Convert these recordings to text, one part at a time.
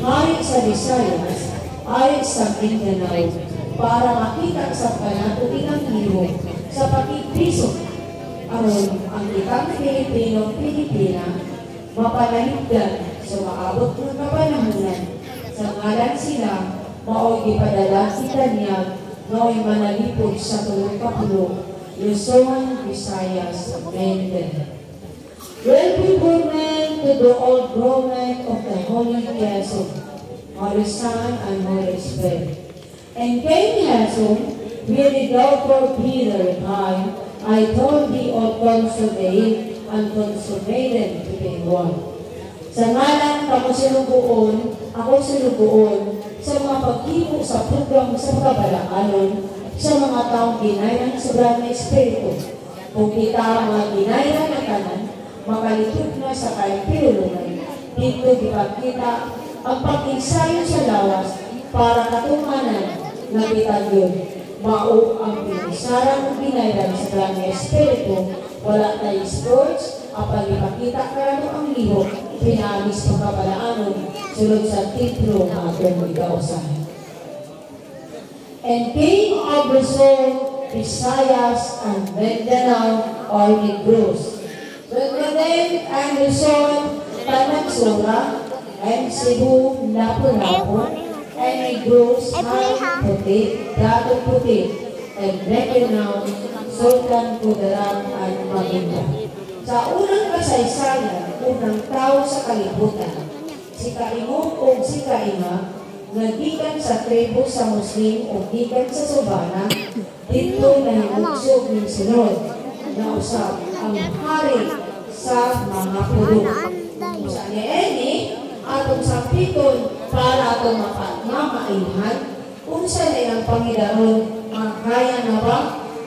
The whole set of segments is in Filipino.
hari sa Visayas, ari sa Mindanao, para makita sa panatutingang hiro sa pagkipisok aron ang itang Pilipino-Pilipina mapanahigdan sa maabot ng kapanahunan sa ngalan sila mao'y ipadala kita niya no'y manalipod sa tulong kapulo Luzon, Visayas, Mindanao. Well-prepared to the old government of the Holy Quezon, Holy Son and Holy Spirit. And King Quezon, with the Dr. Peter High, I told thee of consolate and consummated to be one. Sa ngalan ako sinubuon sa mga pagkipo sa program sa kabalaanon sa mga taong ginayang sobrang Espiritu. Kung kita mga ginayang na kanan, makalitod na sa kahipilulungan. Dito ipagkita ang pag-ensayo sa lawas para katumanan na bitag yun. Mao ang pinisarang ng binayran sa Krang Espiritu, wala tayo sports, apag ipakita karano ang liho, pinamis pagkabalaanon, sulod sa titlo na atong ikausahan. And King of Luzon, Visayas, and Mindanao are Negros. Mindanao and Luzon, Tanagsura, and Cebu, Lapu-Lapu, and Negros, Puti, Dato Puti, and Mindanao, Sultan Kudarat, and Maguinda. Sa unang kasaysayan, unang tao sa kalibutan, si Kaimong o si Kaima, nagdikan sa tribo sa Muslim o gikan sa Subana, dito na hinugsog ng sunod na usap ang hari sa mga pulo. Sa nieni, atong sa piton para atong mamaihan, kung sa na ang Panginoon, makaya na ba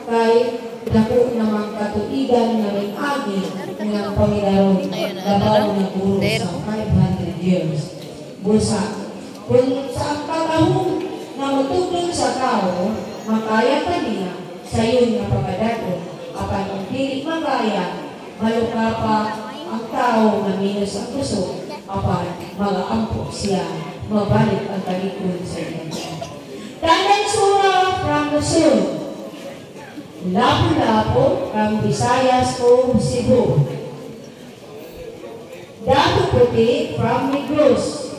kay dako namang katuigan na rin agi ng Panginoon labaw na guro sa 500 years. Busa, kung sa panahon na matutong sa tao, makaya ka niya sa iyo na pagkadato, apan ang pilit makaya, maluka pa ang tao na minus ang puso, apan mag-aampo siya, mabalik ang talikod sa iyo. Tanang sura from Luzon, Lapu-Lapu from Visayas o Cebu, Dato Puti from Negros,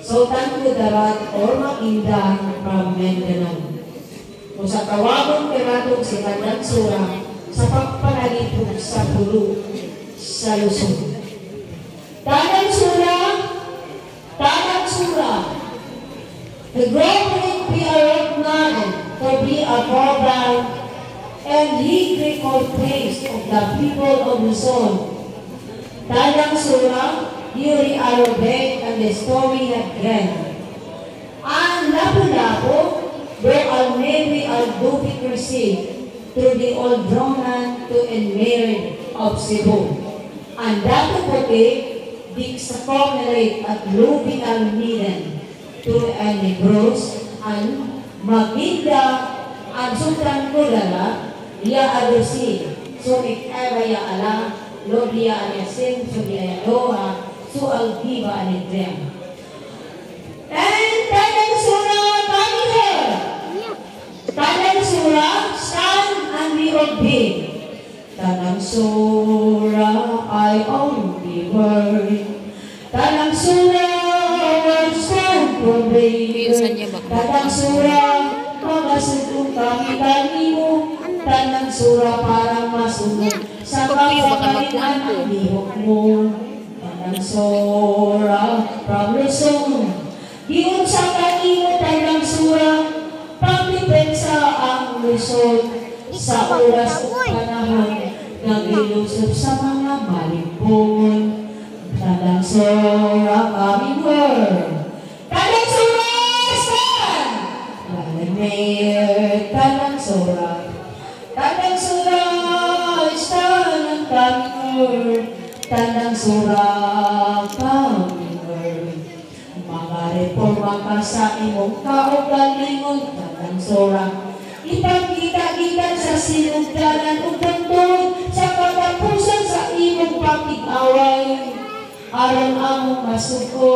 Sultan Kudarat or Maguinda from Mindanao. Kung sa tawagong kiratong si Tanang Sura sa pagpanalipog sa pulo sa Luzon. Tanang Sura, the great P.R. Nagan to be a program and he record praise of the people of Luzon. Tanang Sura, Yuri Arobek and the story again. And Lapu-Lapu, where Al-Mewi Al-Dupi received through the old Roman to Enmerid of Cebu. And Dato Puti, the conglomerate at Ruby Al-Midan to Negros and Maguinda and Sultan Kudarat, Ya Adusi, so ikaya ala, Lobia Anasim, so di Aloha, so Al-Giba Anidrem. And Tanang Sura, come here. Tanang Sura, stand and be obeyed. Tanang Sura, I only word. Tanang Sura, I stand for baby. Tanang Sura, magasitong kami kanimo. Tanang Sura, parang masunod sa kapalitan ang lihok mo. Tanang Sura, from Luzon, diyon sa kanimo Tanang Sura, pagdepensa ang Luzon sa oras o panahon nagilusog sa mga malipon. Tanang Sura, aming word. Tanang Sura, stand! Mayor, Tanang Sura. Tanang Sura, stand ang kaming word. Tanang Sura, kaming word. Mga reforma ka sa imong kaugalingon. Tanang Sura, ipagkita-kita sa sinugdanan o bantod sa katapusan sa imong pakig-away. Aron among masuko,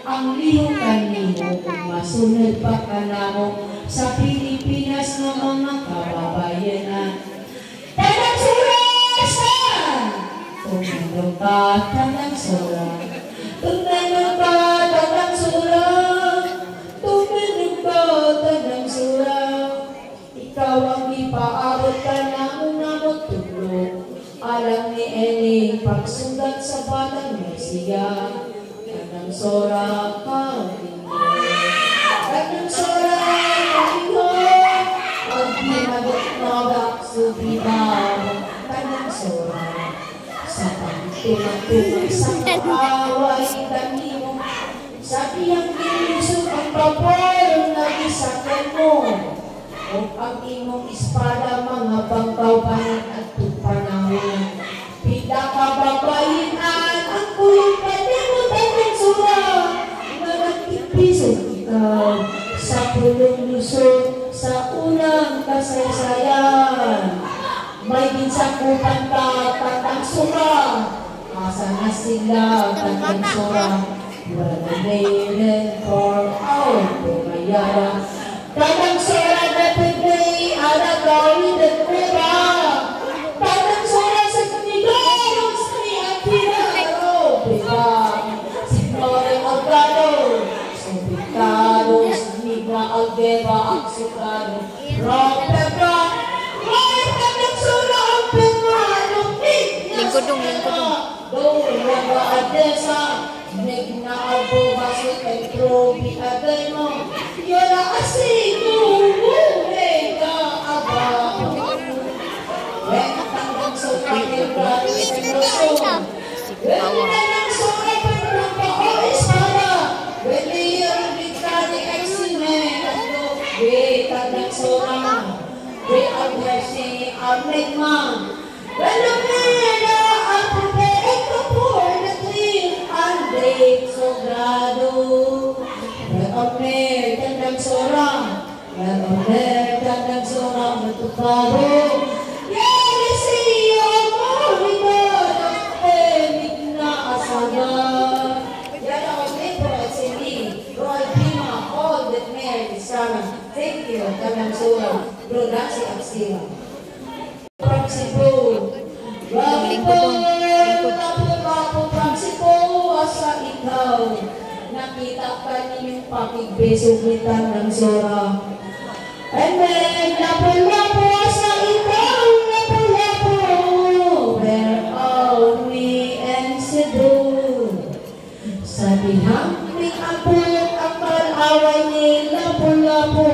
ang lihong kanimo kung masunod pa ka namo sa Pilipinas ng mga kababayanan. Tanang surasan! Tumulong ka, tanang sura. Tumulong ka, tanang sura. Tumulong ka, tanang sura. Ikaw ang ipaabot ka namo namot tulog. Alam ni Eni, pagsundan sa batang Mesiya. Tanang sura ka, tanang sura ka, ang pinagot-nogak subibaw. Tanang sura, sa pagtulang-tulang sa kaaway kanimo. Sa iyang ginisog ang babor na gisakan mo. O ang imong espada mga bangkaw-bayan at panahon. Pila ka babayinan ang kulong kanimo tanang sura. Nagkipisog ikaw sa pulong Luzon sa unang kasaysayan. May ginsakupan ka tanang sura. Asa na sila tanang sura. Wala for our pumayara. Tanang sura na pagay alagawin at pera. Tanang sura sa kanilang sa niyang pinaro. Diba? Signore Morgado. Subikado. Signa Algeba ang sukado. Ropebra. Roy tanang sura ang pengalong. Lingkodong, lingkodong. Doon mga adesa. Negna abo baso kay probi agay mo. Yola asigo ka aba. When tanggap sa pagkira sa Luzon. When tanggap sa pagkira o espada. When iyon bigkani eksime. We tanggap sa orang. We agresi amegman. When lumina ang pagkain ko for the clean. Andrei Sobrado. Omer tandang sorang, omer tandang sorang bertukaro. Yang siya moriban, na asaga. Yan ang nito at sini. Roy Pima, all that merit is sarang. Thank you, tandang sorang. Produksi aksiwa. Praksipo. Praksipo asa ikaw. Nakita ka ninyong pakigbesugitan ng sura. And then, lapo-lapo sa ikaw, lapo-lapo. Where are we and Cebu? Sa dihangling abot ang kalaway ni lapo-lapo.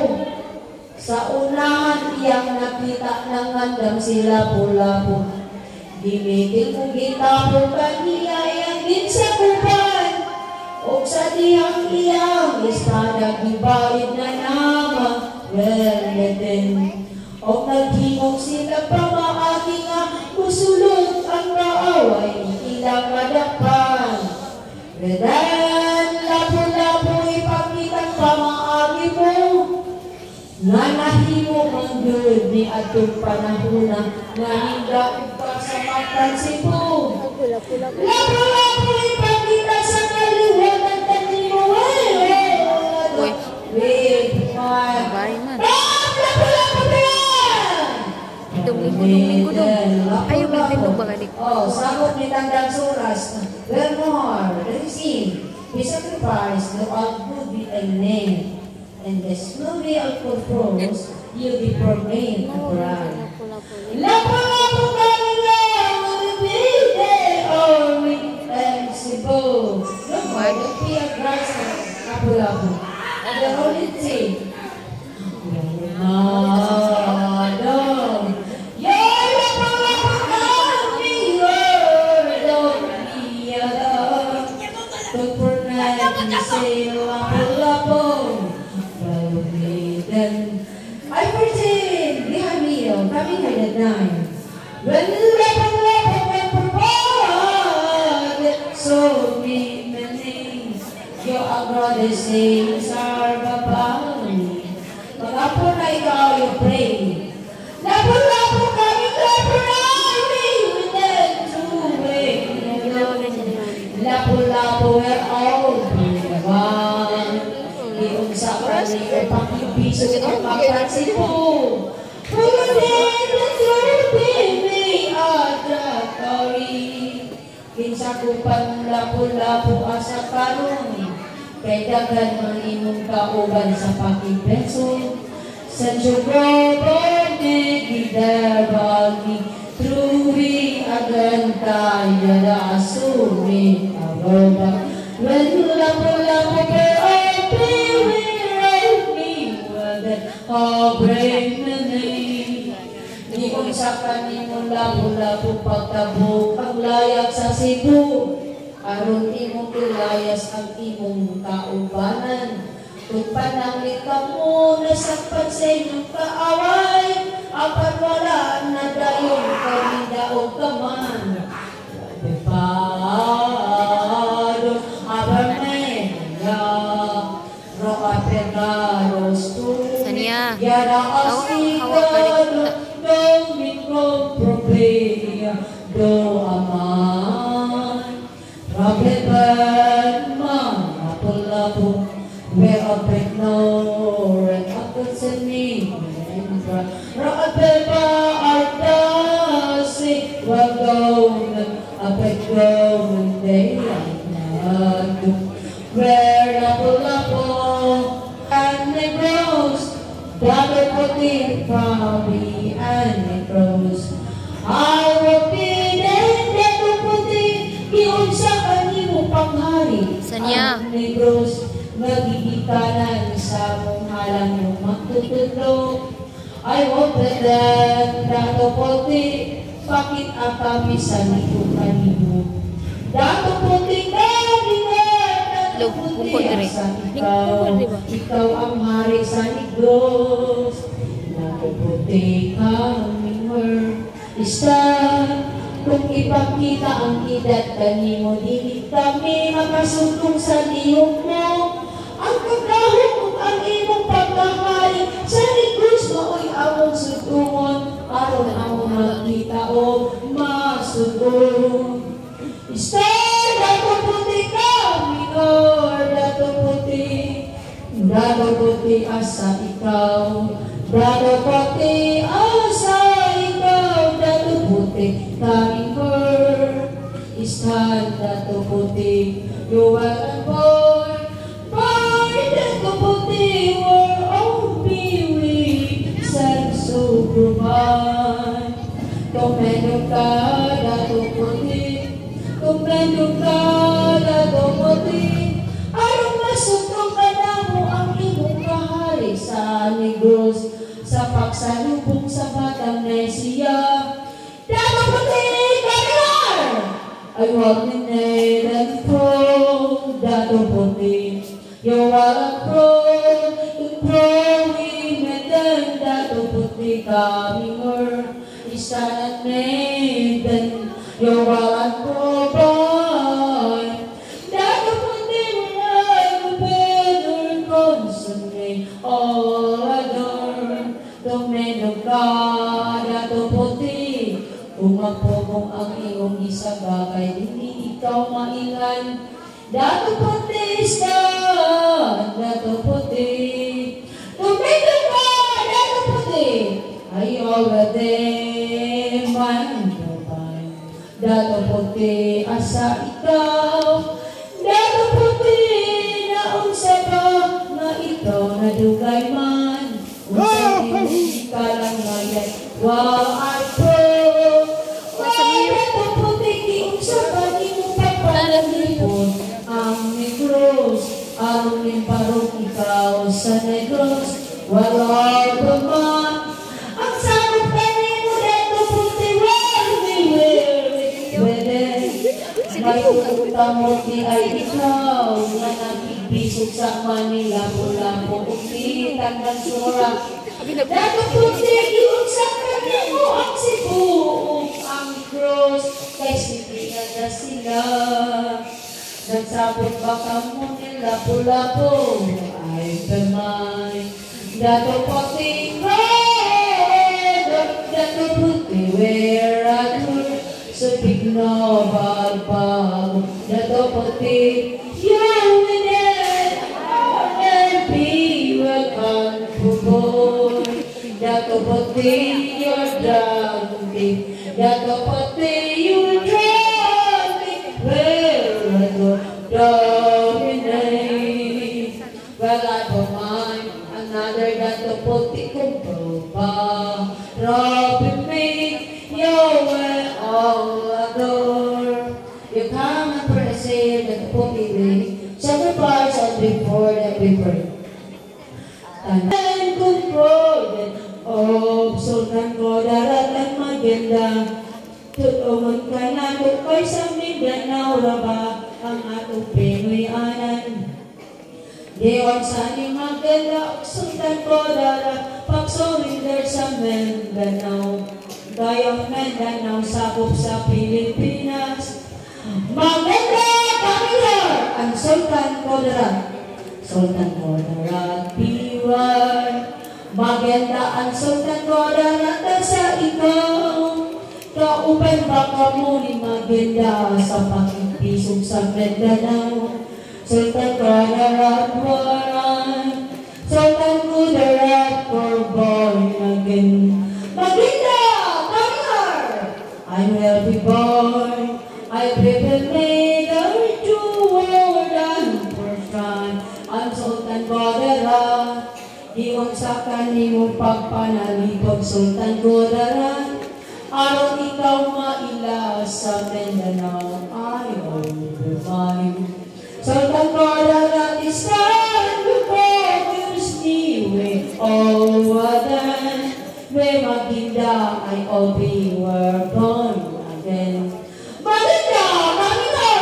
Sa unahan iyang nakita ng handang si lapo-lapo. Dimitin kong gitapo kaniya iyang ginsakupan. O sa diyang iyang estada gibayad na nama weleden. O naghimog sila pamaagi nga musulod ang kaaway ilang kadapan. Redan lapo-lapo ipakitang pamaagi mo nga nahimo ang good ni atong panahuna nga hingga pa sa matan Cebu. Lapo-lapo ipakita sa kaliwanan kanimo. Wait, Bye man. Lingkodong. Ayaw magtindog ba galing? Oh, sabot ni tandang suras. Wheremore, receive, be sacrificed, no out good be thy name. And the smoothie of purpose, you'll be proclaimed abroad. Lapo-lapo kanila, mabibide, or with and Cebu. Look, why don't be a grass, lapo-lapo. And the holy thing, I perceive behind me, coming at the night. When the weapon so many, your agradecings are babali. Pag-apo na ikaw, you pray. Lapo-lapo kami, lapo-lapo, within two ways. Lapo-lapo, we're all likod pakibiso ang makansipo. Pagkasin na turbi may adrakari. Kinsakupan lapo-lapo asa karong. Kay dagan ang imong kauban sa pakibeso. Sa Jugobor gidabagi truwi agan tayo na asumi aroba. When lapo-lapo per open we write me wagan break na name. Ni unsakan ni mo lapo-lapo pagtabok ang layak sa Cebu. Aron imong tulayas ang imong kaubanan. Kung pananglit ka mo, nasakpan sa inyong kaaway, apat wala na dayon kami daog ka man. Depado, abarmena, roka pegaros tu, yara asigado, domingko propria, do aman. Rabeban man, apol-apol, where a big no, and up to me, and Rabeba Ardasi, we're going, a big going daylight now. Where apol-apol, and it grows, double puti, probably, and it grows. I will be there, double puti, iunsa kanimo panghari. Sanya. Ang negros, nagigikanan sa mong halang yung magtutulog. I hope that dato puti, pakit akami sa libo kanimo. Dato puti kanina, dato puti asa ikaw. Ikaw ang hari sa negros. Dato puti kami isa. Kung ipakita ang edad kanimo, dili kami makasutong sa lihok mo. Ang kagahong kung ang imong pagkahari sa negros mao'y among sutungon aron among makita o masutong. Star, dato puti kami, Lord, dato puti asa ikaw. Dato puti asa ikaw, dato puti kami, Lord. Stand, dato puti, you are a boy. Dato puti, we're all be sad so provide. Tumendo ka, dato puti, tumendo ka, dato puti. Arong masutong ka na mo ang imong kahari sa negros, sa pagsalubong sa batang Nesia. Dato puti, kanar! I walk in night and crow, dato puti. You are a crow, crowing and then dato puti kami more. Isa at maiden, you are a crow boy. Dato puti wala better consummate all adore. Domino ka, dato puti. Umapogong ang iyong isaga kay hindi ikaw maingan. Dato puti stand, dato puti. Tumito ka, dato puti. I already mind the mind. Dato puti asa ikaw. Dato puti na unsa ba nga ikaw na dugay man. Unsa hindi ka lang ngayon. Wow, I pray. Dato puti di unsa ba di mo papalalipon. Ang negros, ang limparong ikaw sa negros, wala ka man. Ang sarap kanino dito puti, wede. May pupunta mo di ay ikaw, na nagbibisog sa Manila, Lapu-Lapu, upitan ng sura. Dato puti, yun sa kanino ang Cebu, ang negros, kay sipigan na sila. Nagsabot baka mo nila Lapu-Lapu, ay pamay. Dato puti, dato puti, where I could, so big no bagbago. Dato puti, you're with it, and be well pati your drowning, gato pati your drowning, where the dominate. Well, I don't mind another gato pati kong pa, Robin me, you will all adore. You come and praise gato pati me, sacrifice and before every prayer. And controlled of Sultan Kudarat at maganda. Tutungon ka na tukay sa Mindanao Raba ang atong Pinoy-anan. Diwan sa ni maganda Sultan Kudarat pag-surrender sa Mindanao. Gayang Mindanao sakop sa Pilipinas. Maganda kanila ang Sultan Kudarat. Sultan Kudarat biwar, maganda ang Sultan Kudarat sa ikaw. Kauban ba ka mo ni maganda sa pakipisog sa Mindanao? Sultan Kudarat waray, Sultan Kudarat for born again. Maganda, kamar! I will be born, I will made a true world and first time. Ang Sultan Kudarat, iwan sa kanimong pagpanalipag Sultan Kudarat. Araw ikaw maila sa Mindanao, I will provide. Sultan Kudarat is time before you sneeze all other. May maganda ay all we were born again. Maganda, maganda!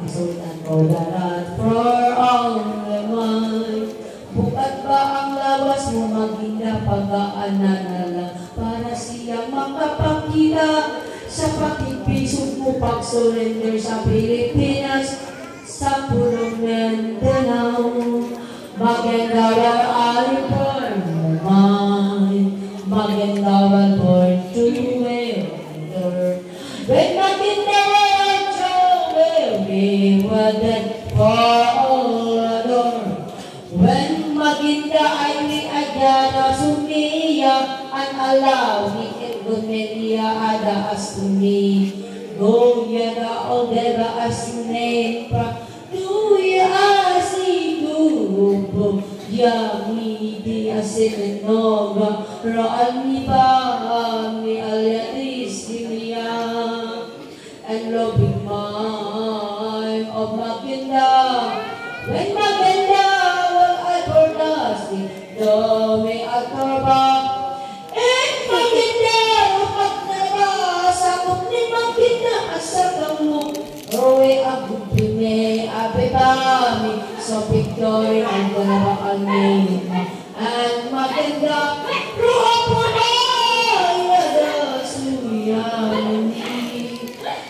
Sultan Kudarat for all the mind. Bukat ba ang lawas mo maganda pag-aanan na lang para siya makapakita sa pakipisog mo pag-surrender sa Pilipinas sa purong Mindanao. Maganda ay for mind, maganda for to enter. When maganda we were dead for all adore. When maganda ay ni Adana sumiya, ang alaw ni Indonesia ada asuni. Go yada odera asune pra, duya asigubo, yami di asinenoga, roan ni ba ni aliatis niya, and loving mind of maganda. When maganda will I pernasti, dome at korba. And maganda upat na ba, sakot ni maganda asakang mo. Roe ako pime, abe kami, so pictory ang daraan nila. And maganda, roa po na, yada suyami.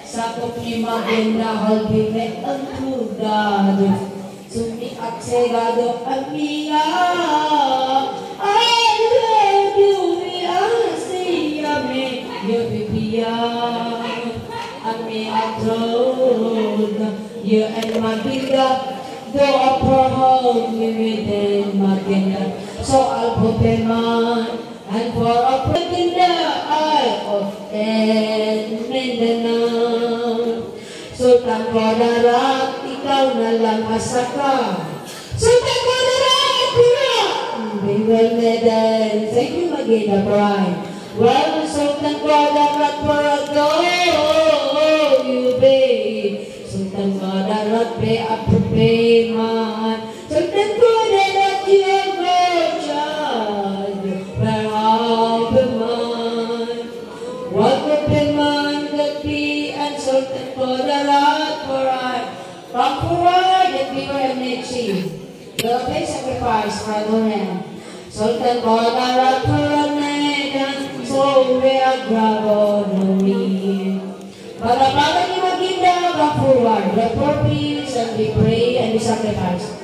Sakop ni maganda, halbime ang tugado. Sumi at segado ang miya. I love you, I see me, you pipiya. At me at road, you and maganda, go up for home, you within maganda. So I'll put them on, and for a maganda, I often Mindanao. Sultan Kudarat, ikaw na lang asaka. Sultan Kudarat, we will medal. Thank you, Magina Prime. Well, Sultan Kudarat, for a go, you be. Sultan Kudarat, be a man. Sultan Kudarat, you go, child. Where I'll be mine. What would be mine that be, and Sultan Kudarat, for I come forward and be where I need you. Will pay sacrifice for the land. Sultan Kudarat, for a nation, so we are grabo no me. Para ni maganda, come forward, let for peace and we pray and we sacrifice.